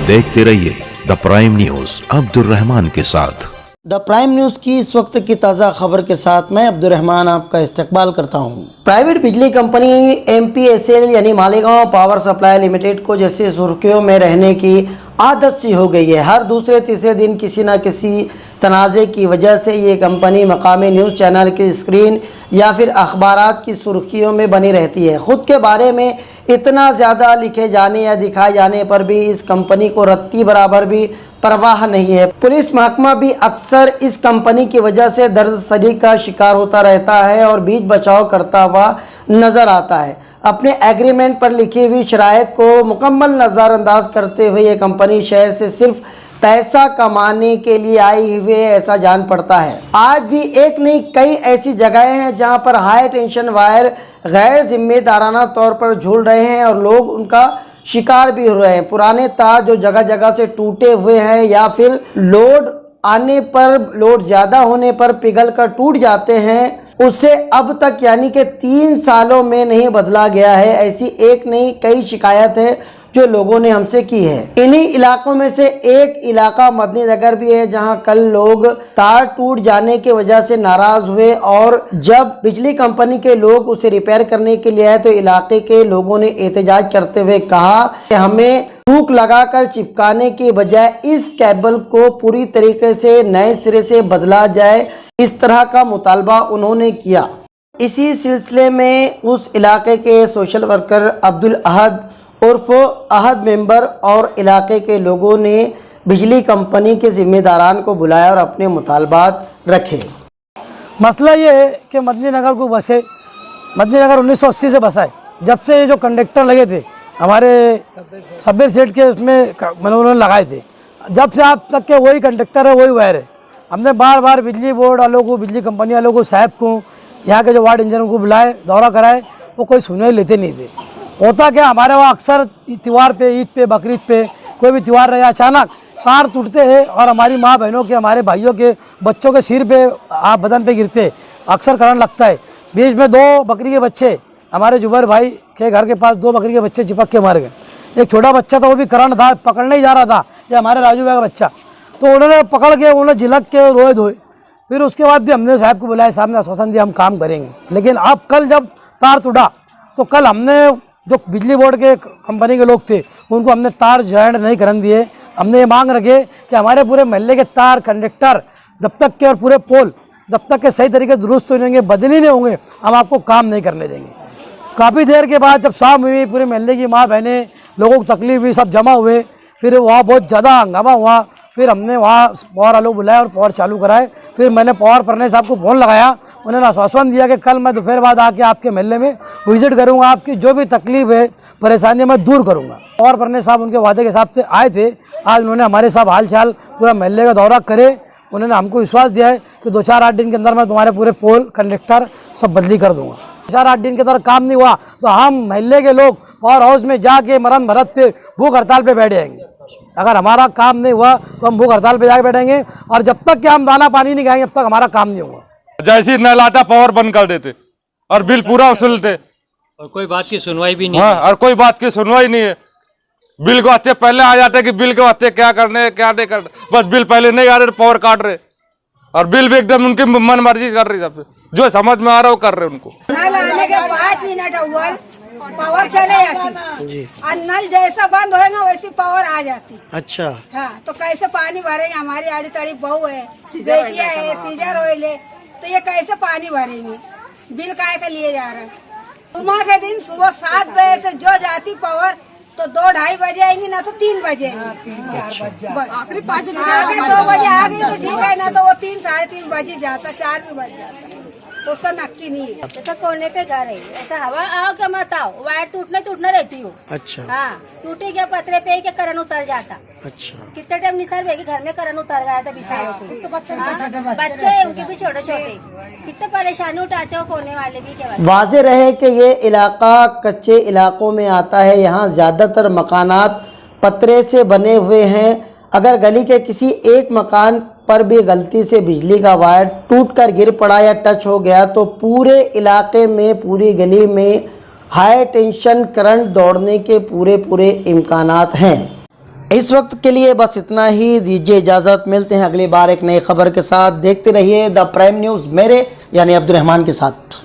देखते रहिए the prime news Abdul Rahman के साथ। द प्राइम न्यूज की इस वक्त की ताज़ा खबर के साथ मैं अब्दुल रहमान आपका इस्तकबाल करता हूं। प्राइवेट बिजली कंपनी MPSL यानी मालेगांव पावर सप्लाई लिमिटेड को जैसे सुर्खियों में रहने की आदत सी हो गई है। हर दूसरे तीसरे दिन किसी न किसी तनाज़े की वजह से ये कंपनी मकामी न्यूज़ चैनल की स्क्रीन या फिर अखबारात की सुर्खियों में बनी रहती है। ख़ुद के बारे में इतना ज़्यादा लिखे जाने या दिखाए जाने पर भी इस कंपनी को रत्ती बराबर भी परवाह नहीं है। पुलिस महकमा भी अक्सर इस कंपनी की वजह से दर्द-सरी का शिकार होता रहता है और बीच बचाव करता हुआ नज़र आता है। अपने एग्रीमेंट पर लिखी हुई शराइत को मुकम्मल नज़रअंदाज करते हुए ये कंपनी शहर से सिर्फ पैसा कमाने के लिए आई हुई है, ऐसा जान पड़ता है। आज भी एक नहीं कई ऐसी जगहें हैं जहां पर हाई टेंशन वायर गैर जिम्मेदाराना तौर पर झूल रहे हैं और लोग उनका शिकार भी हो रहे हैं। पुराने तार जो जगह जगह से टूटे हुए हैं या फिर लोड आने पर, लोड ज़्यादा होने पर पिघल कर टूट जाते हैं, उससे अब तक यानी कि 3 सालों में नहीं बदला गया है। ऐसी एक नहीं कई शिकायत है जो लोगों ने हमसे की है। इन्हीं इलाकों में से एक इलाका मदनी नगर भी है जहां कल लोग तार टूट जाने की वजह से नाराज हुए और जब बिजली कंपनी के लोग उसे रिपेयर करने के लिए आए तो इलाके के लोगों ने एहतजाज करते हुए कहा कि हमें हुक लगाकर चिपकाने के बजाय इस केबल को पूरी तरीके से नए सिरे से बदला जाए, इस तरह का मुतालबा उन्होंने किया। इसी सिलसिले में उस इलाके के सोशल वर्कर अब्दुल अहद उर्फ अहद मेंबर और इलाके के लोगों ने बिजली कंपनी के जिम्मेदारान को बुलाया और अपने मुतालबात रखे। मसला ये है कि मदनी नगर को बसे, मदनी नगर 1980 से बसा है। जब से ये जो कंडक्टर लगे थे हमारे सब्बेर सेठ के उसमें उन्होंने लगाए थे, जब से आप तक के वही कंडक्टर है, वही वायर है। हमने बार बार बिजली बोर्ड वालों को, बिजली कंपनी वालों को, साहब को, यहाँ के जो वार्ड इंजीनियर को बुलाए, दौरा कराए, वो कोई सुनवाई लेते नहीं थे। होता क्या, हमारे वहाँ अक्सर त्यौहार पे, ईद पे, बकरीद पे, कोई भी त्यौहार रहे, अचानक तार टूटते हैं और हमारी माँ बहनों के, हमारे भाइयों के, बच्चों के सिर पे, आप बदन पे गिरते, अक्सर करंट लगता है। बीच में 2 बकरी के बच्चे, हमारे जुबैर भाई के घर के पास 2 बकरी के बच्चे चिपक के मर गए। एक छोटा बच्चा था, वो भी करंट था, पकड़ने ही जा रहा था, ये हमारे राजू भाई का बच्चा, तो उन्होंने पकड़ के, उन्होंने झिलक के रोए धोए। फिर उसके बाद भी हमने साहब को बुलाया, साहब ने आश्वासन दिया हम काम करेंगे। लेकिन अब कल जब तार टूटा तो कल हमने जो बिजली बोर्ड के कंपनी के लोग थे उनको हमने तार ज्वाइंट नहीं करने दिए। हमने ये मांग रखे कि हमारे पूरे मोहल्ले के तार, कंडक्टर जब तक के और पूरे पोल जब तक के सही तरीके दुरुस्त नहीं होंगे, बदली नहीं होंगे, हम आपको काम नहीं करने देंगे। काफ़ी देर के बाद जब शाम हुई, पूरे मोहल्ले की माँ बहनें, लोगों को तकलीफ हुई, सब जमा हुए, फिर वहाँ बहुत ज़्यादा हंगामा हुआ। फिर हमने वहाँ पावर वालों को बुलाया और पावर चालू कराए। फिर मैंने पावर परने साहब को फ़ोन लगाया, उन्होंने आश्वासन दिया कि कल मैं दोपहर बाद आके आपके महल्ले में विजिट करूंगा, आपकी जो भी तकलीफ है, परेशानी मैं दूर करूंगा। पावर परने साहब उनके वादे के हिसाब से आए थे। आज उन्होंने हमारे साथ हाल चाल पूरा महल्ले का दौरा करे। उन्होंने हमको विश्वास दिया है कि 2-4-8 दिन के अंदर मैं तुम्हारे पूरे पोल, कंडक्टर सब बदली कर दूँगा। 4-8 दिन के अंदर काम नहीं हुआ तो हम महल्ले के लोग पावर हाउस में जाके मरन भरत पे भूख हड़ताल पे बैठ जाएंगे। अगर हमारा काम नहीं हुआ तो हम भूख हड़ताल पे जाके बैठेंगे और जब तक कि हम दाना पानी नहीं खाएंगे तब तक हमारा काम नहीं होगा। जैसे ही नल आता पावर बंद कर देते और बिल पूरा वसूलते और कोई बात की सुनवाई भी नहीं। हाँ, और कोई बात की सुनवाई नहीं है। बिल को अच्छे पहले आ जाते कि बिल के अच्छे क्या करने क्या नहीं करने, बस बिल पहले नहीं आ रहे पावर काट रहे और बिल भी एकदम उनकी मन मर्जी कर रही, सब जो समझ में आ रहा है वो कर रहे उनको। नल आने के 5 मिनट अव्वल पावर चले जाती और नल जैसा बंद होएगा वैसी पावर आ जाती। अच्छा, हाँ, तो कैसे पानी भरेंगे? हमारी आड़ी तड़ी बहू है, बेटियां है, सीजर होइले, तो ये कैसे पानी भरेंगे? बिल काय का लिए जा रहा है? जुम्मा के दिन सुबह 7 बजे से जो जाती पावर तो 2-2:30 बजे आएंगी, ना तो 3 बजे आखिरी 5 आगे 2 बजे आ गई तो ठीक है, ना तो वो 3-3:30 बजे जाता, 4 भी बज जाता, तो उसका नक्की नहीं है। ऐसा कोने पे घर है, ऐसा हवा आओ क्या मत आओ, वायर टूटना रहती हो। अच्छा, हाँ, टूटे क्या पतरे पे क्या करंट उतर जाता। अच्छा, कितने टाइम निसार भाई घर में करंट उतर गया था बिछाए होते, बच्चे उनके भी छोटे छोटे, कितने परेशानी उठाते हो कोने वाले भी। क्या वाज़ेह रहे कि ये इलाका कच्चे इलाकों में आता है। यहाँ ज़्यादातर मकानात पतरे से बने हुए हैं। अगर गली के किसी एक मकान पर भी गलती से बिजली का वायर टूटकर गिर पड़ा या टच हो गया तो पूरे इलाके में, पूरी गली में हाई टेंशन करंट दौड़ने के पूरे इम्कानात हैं। इस वक्त के लिए बस इतना ही, दीजिए इजाज़त। मिलते हैं अगली बार एक नई खबर के साथ। देखते रहिए द प्राइम न्यूज़ मेरे यानी अब्दुल रहमान के साथ।